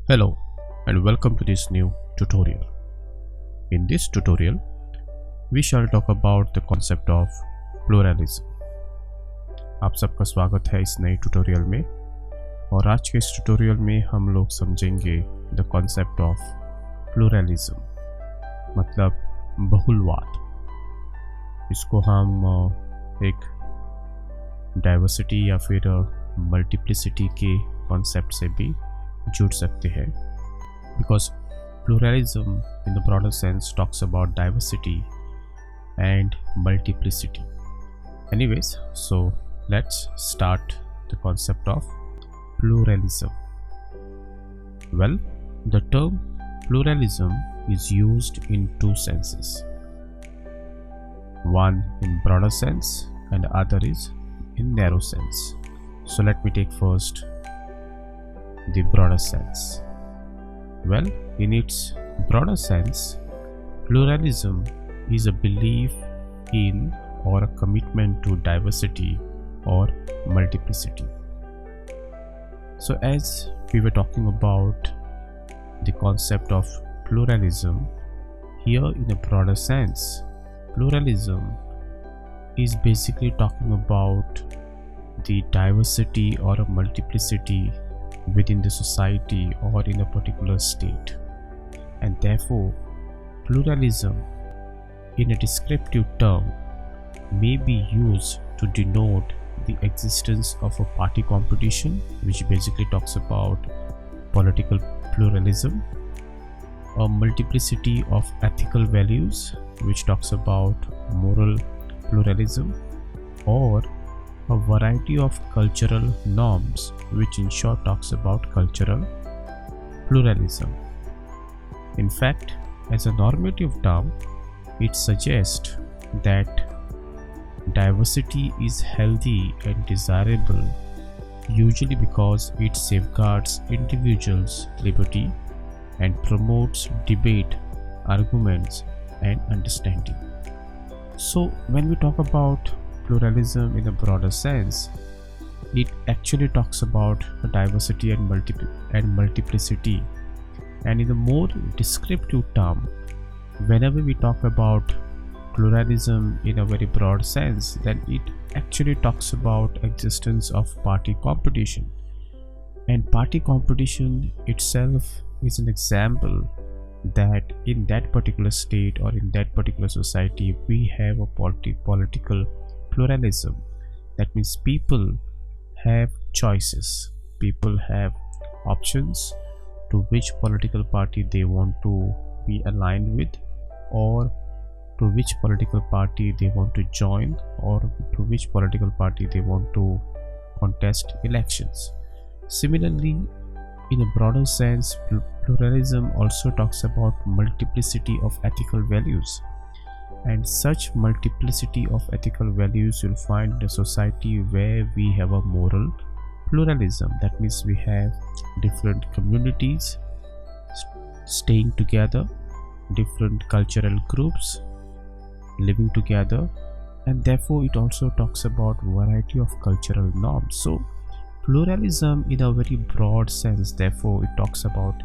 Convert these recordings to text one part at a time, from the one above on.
Hello and welcome to this new tutorial. In this tutorial, we shall talk about the concept of pluralism. आप सबका स्वागत है इस नए ट्यूटोरियल में और आज के इस ट्यूटोरियल में हम लोग समझेंगे द कॉन्सेप्ट ऑफ प्लूरलिज्म मतलब बहुलवाद। इसको हम एक डाइवर्सिटी या फिर मल्टीप्लिसिटी के कॉन्सेप्ट से भी जुड़ सकते हैं because pluralism in the broader sense talks about diversity and multiplicity. Anyways, so let's start the concept of pluralism. Well, the term pluralism is used in two senses. One in broader sense and other is in narrow sense. So let me take first the broader sense. Well, in its broader sense, pluralism is a belief in or a commitment to diversity or multiplicity. So as we were talking about the concept of pluralism, here in a broader sense, pluralism is basically talking about the diversity or a multiplicity within the society or in a particular state, and therefore pluralism in a descriptive term may be used to denote the existence of a party competition, which basically talks about political pluralism, a multiplicity of ethical values, which talks about moral pluralism, or a variety of cultural norms, which in short talks about cultural pluralism. In fact, as a normative term, it suggests that diversity is healthy and desirable, usually because it safeguards individuals' liberty and promotes debate, arguments, and understanding. So when we talk about pluralism in a broader sense, it actually talks about diversity and multiplicity, and in a more descriptive term, whenever we talk about pluralism in a very broad sense, then it actually talks about existence of party competition, and party competition itself is an example that in that particular state or in that particular society we have a political pluralism. That means people have choices, people have options to which political party they want to be aligned with, or to which political party they want to join, or to which political party they want to contest elections. Similarly, in a broader sense, pluralism also talks about multiplicity of ethical values, and such multiplicity of ethical values you'll find in a society where we have a moral pluralism. That means we have different communities staying together, different cultural groups living together, and therefore it also talks about variety of cultural norms. So pluralism in a very broad sense, therefore it talks about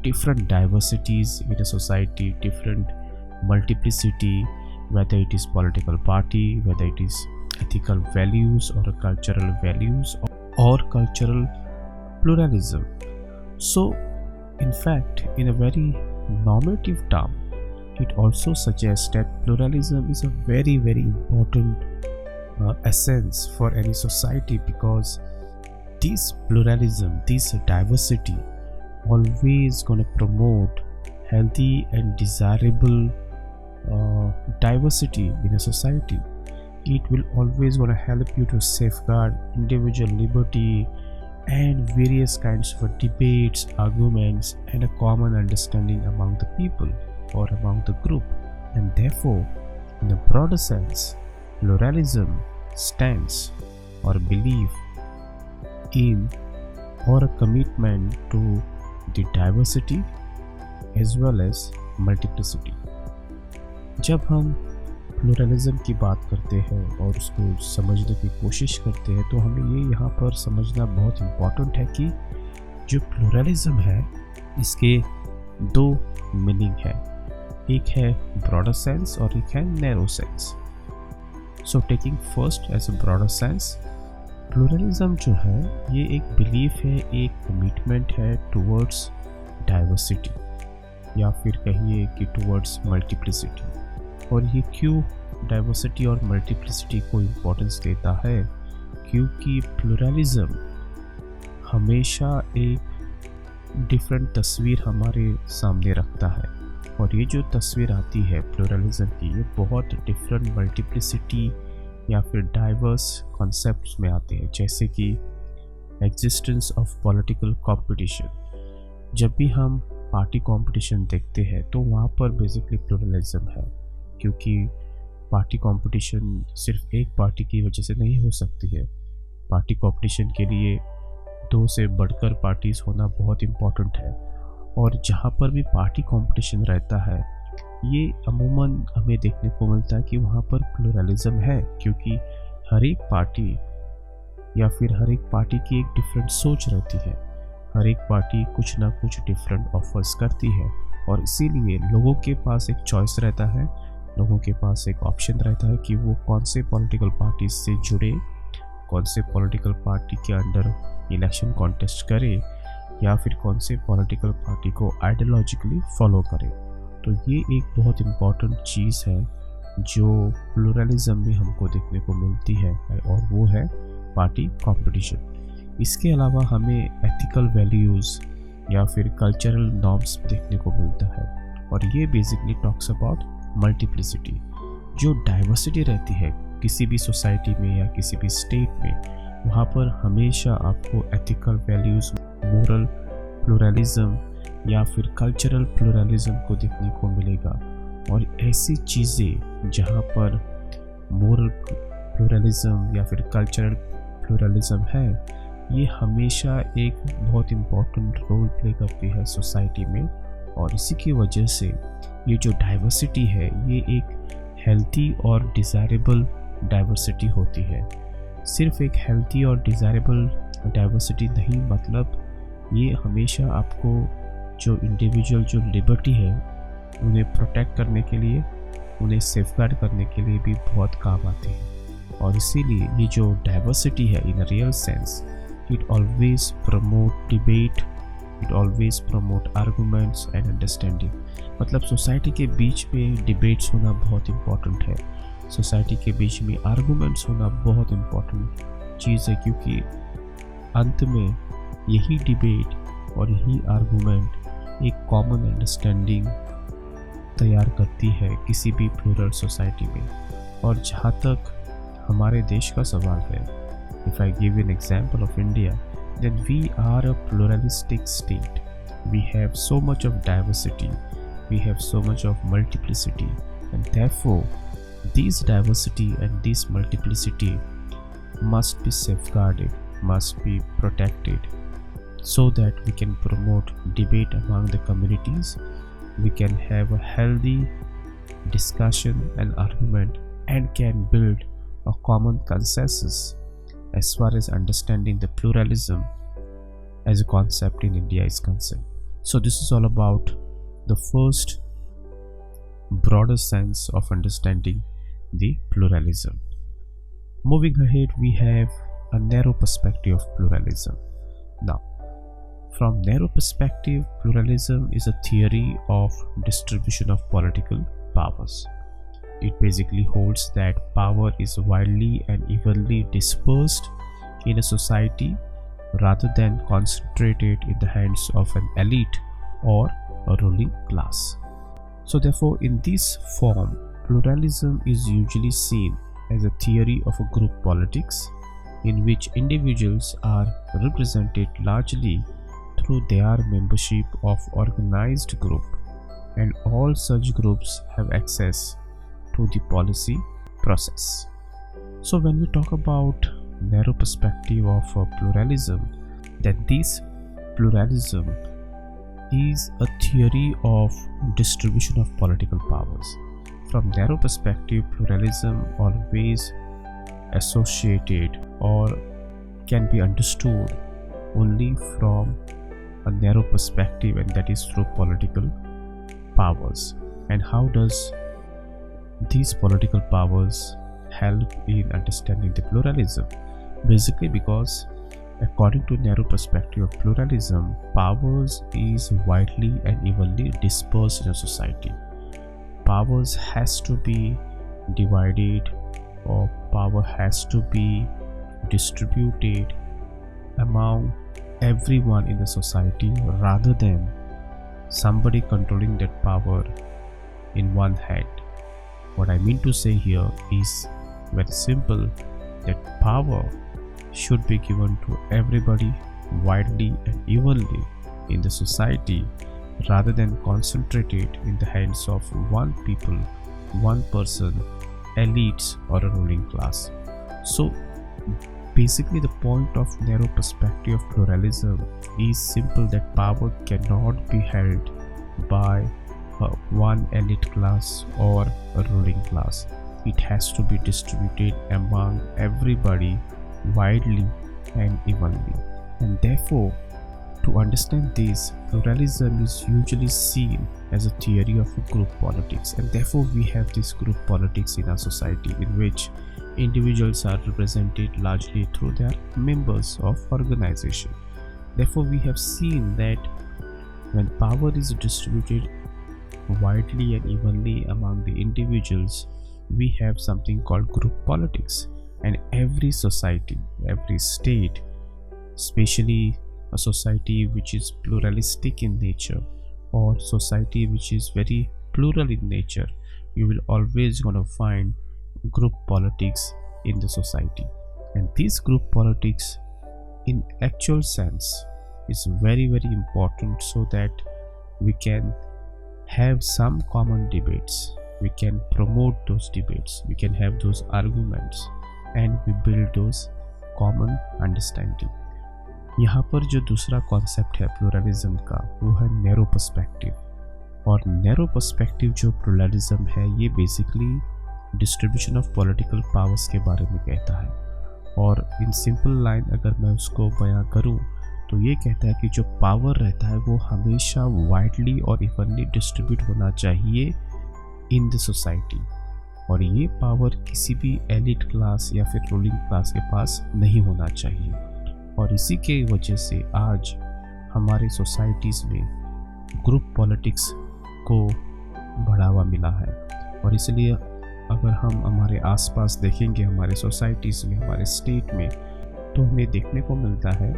different diversities in a society, different multiplicity, whether it is political party, whether it is ethical values or cultural values, or cultural pluralism. So in fact, in a very normative term, it also suggests that pluralism is a very important essence for any society, because this pluralism, this diversity always gonna promote healthy and desirable diversity in a society. It will always gonna help you to safeguard individual liberty and various kinds of debates, arguments, and a common understanding among the people or among the group. And therefore, in a broader sense, pluralism stands or belief in or a commitment to the diversity as well as multiplicity. जब हम pluralism की बात करते हैं और उसको समझने की कोशिश करते हैं तो हमें ये यहाँ पर समझना बहुत इम्पॉर्टेंट है कि जो प्लूरलिज्म है इसके दो मीनिंग है, एक है ब्रॉडर सेंस और एक है narrow sense. So taking first as a broader sense, pluralism जो है ये एक बिलीफ है, एक कमिटमेंट है टुवर्ड्स डाइवर्सिटी या फिर कहिए कि टुवर्ड्स मल्टीप्लिसिटी। और ये क्यों डाइवर्सिटी और मल्टीप्लिसिटी को इम्पोर्टेंस देता है? क्योंकि प्लूरलिज्म हमेशा एक डिफरेंट तस्वीर हमारे सामने रखता है, और ये जो तस्वीर आती है प्लूरलिज्म की, ये बहुत डिफरेंट मल्टीप्लिसिटी या फिर डाइवर्स कॉन्सेप्ट्स में आते हैं, जैसे कि एग्जिस्टेंस ऑफ पॉलिटिकल कंपटीशन। जब भी हम पार्टी कंपटीशन देखते हैं तो वहाँ पर बेसिकली प्लूरलिज्म है, क्योंकि पार्टी कंपटीशन सिर्फ एक पार्टी की वजह से नहीं हो सकती है। पार्टी कंपटीशन के लिए दो से बढ़कर पार्टीज होना बहुत इम्पोर्टेंट है, और जहाँ पर भी पार्टी कंपटीशन रहता है ये अमूमन हमें देखने को मिलता है कि वहाँ पर प्लूरलिज्म है, क्योंकि हर एक पार्टी या फिर हर एक पार्टी की एक डिफरेंट सोच रहती है, हर एक पार्टी कुछ ना कुछ डिफरेंट ऑफर्स करती है, और इसीलिए लोगों के पास एक चॉइस रहता है, लोगों के पास एक ऑप्शन रहता है कि वो कौन से पॉलिटिकल पार्टी से जुड़े, कौन से पॉलिटिकल पार्टी के अंडर इलेक्शन कॉन्टेस्ट करे, या फिर कौन से पॉलिटिकल पार्टी को आइडियोलॉजिकली फॉलो करे। तो ये एक बहुत इम्पॉर्टेंट चीज़ है जो प्लूरलिज्म में हमको देखने को मिलती है, और वो है पार्टी कंपटीशन। इसके अलावा हमें एथिकल वैल्यूज़ या फिर कल्चरल नॉर्म्स देखने को मिलता है, और ये बेसिकली टॉक्स अबाउट मल्टीप्लिसिटी। जो डाइवर्सिटी रहती है किसी भी सोसाइटी में या किसी भी स्टेट में, वहाँ पर हमेशा आपको एथिकल वैल्यूज़, मोरल प्लूरलिज्म या फिर कल्चरल प्लूरलिज्म को देखने को मिलेगा। और ऐसी चीज़ें जहाँ पर मोरल प्लूरलिज्म या फिर कल्चरल प्लूरलिज्म है, ये हमेशा एक बहुत इम्पोर्टेंट रोल प्ले करती है सोसाइटी में, और इसी की वजह से ये जो डाइवर्सिटी है ये एक हेल्थी और डिज़ायरेबल डाइवर्सिटी होती है। सिर्फ एक हेल्थी और डिज़ायरेबल डाइवर्सिटी नहीं, मतलब ये हमेशा आपको जो इंडिविजुअल जो लिबर्टी है उन्हें प्रोटेक्ट करने के लिए, उन्हें सेफगार्ड करने के लिए भी बहुत काम आते हैं। और इसीलिए ये जो डाइवर्सिटी है in a real sense, it always promote debate, it always promote arguments and understanding. मतलब सोसाइटी के बीच में डिबेट्स होना बहुत इम्पॉर्टेंट है, सोसाइटी के बीच में आर्गूमेंट्स होना बहुत इम्पॉर्टेंट चीज़ है, क्योंकि अंत में यही डिबेट और यही आर्गूमेंट एक कॉमन अंडरस्टैंडिंग तैयार करती है किसी भी प्लूरल सोसाइटी में। और जहाँ तक हमारे देश का सवाल है, if I give an example of India, then we are a pluralistic state. We have so much of diversity, we have so much of multiplicity, and therefore this diversity and this multiplicity must be safeguarded, must be protected, so that we can promote debate among the communities, we can have a healthy discussion and argument, and can build a common consensus as far as understanding the pluralism as a concept in India is concerned. So this is all about the first broader sense of understanding the pluralism. Moving ahead, we have a narrow perspective of pluralism. Now, from narrow perspective, pluralism is a theory of distribution of political powers. It basically holds that power is widely and evenly dispersed in a society rather than concentrated in the hands of an elite or a ruling class. So therefore, in this form, pluralism is usually seen as a theory of a group politics in which individuals are represented largely through their membership of organized group, and all such groups have access to the policy process. So when we talk about narrow perspective of pluralism, then this pluralism is a theory of distribution of political powers. From narrow perspective, pluralism always associated or can be understood only from a narrow perspective, and that is through political powers. And how does these political powers help in understanding the pluralism? Basically, because according to narrow perspective of pluralism, powers is widely and evenly dispersed in a society. Powers has to be divided, or power has to be distributed among everyone in the society, rather than somebody controlling that power in one hand. What I mean to say here is very simple, that power should be given to everybody widely and evenly in the society, rather than concentrated in the hands of one people, one person, elites, or a ruling class. So basically the point of narrow perspective of pluralism is simple, that power cannot be held by one elite class or a ruling class. It has to be distributed among everybody widely and evenly. And therefore, to understand this, pluralism is usually seen as a theory of group politics, and therefore we have this group politics in our society, in which individuals are represented largely through their members of organization. Therefore, we have seen that when power is distributed widely and evenly among the individuals, we have something called group politics. And every society, every state, especially a society which is pluralistic in nature, or society which is very plural in nature, you will always gonna find group politics in the society. And this group politics in actual sense is very important, so that we can have some common debates, we can promote those debates, we can have those arguments, and we build those common understanding. यहाँ पर जो दूसरा concept है pluralism का, वो है narrow perspective. और narrow perspective जो प्लूरलिज्म है, ये basically distribution of political powers के बारे में कहता है। और इन सिंपल लाइन अगर मैं उसको बयां करूं, तो ये कहता है कि जो पावर रहता है वो हमेशा वाइडली और इवनली डिस्ट्रीब्यूट होना चाहिए इन द सोसाइटी, और ये पावर किसी भी एलिट क्लास या फिर रूलिंग क्लास के पास नहीं होना चाहिए। और इसी के वजह से आज हमारे सोसाइटीज़ में ग्रुप पॉलिटिक्स को बढ़ावा मिला है। और इसलिए अगर हम हमारे आसपास देखेंगे, हमारे सोसाइटीज़ में, हमारे स्टेट में, तो हमें देखने को मिलता है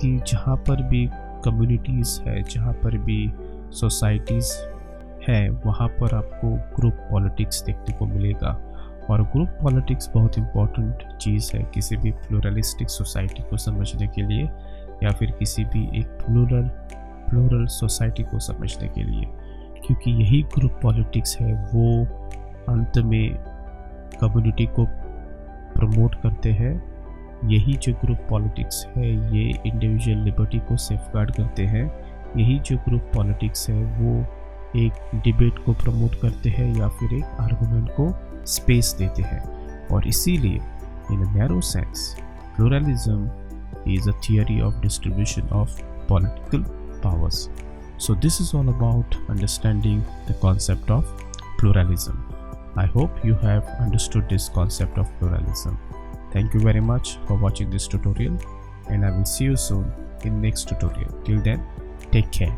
कि जहाँ पर भी कम्युनिटीज़ है, जहाँ पर भी सोसाइटीज़ है, वहाँ पर आपको ग्रुप पॉलिटिक्स देखने को मिलेगा। और ग्रुप पॉलिटिक्स बहुत इम्पोर्टेंट चीज़ है किसी भी प्लूरलिस्टिक सोसाइटी को समझने के लिए, या फिर किसी भी एक प्लूरल सोसाइटी को समझने के लिए, क्योंकि यही ग्रुप पॉलिटिक्स है वो अंत में कम्युनिटी को प्रमोट करते हैं। यही जो ग्रुप पॉलिटिक्स है ये इंडिविजुअल लिबर्टी को सेफगार्ड करते हैं। यही जो ग्रुप पॉलिटिक्स है वो एक डिबेट को प्रमोट करते हैं या फिर एक आर्गुमेंट को स्पेस देते हैं। और इसीलिए in a narrow sense pluralism is a theory of distribution of political powers. So this is all about understanding the concept of pluralism. I hope you have understood this concept of pluralism. Thank you very much for watching this tutorial, and I will see you soon in next tutorial. Till then, take care.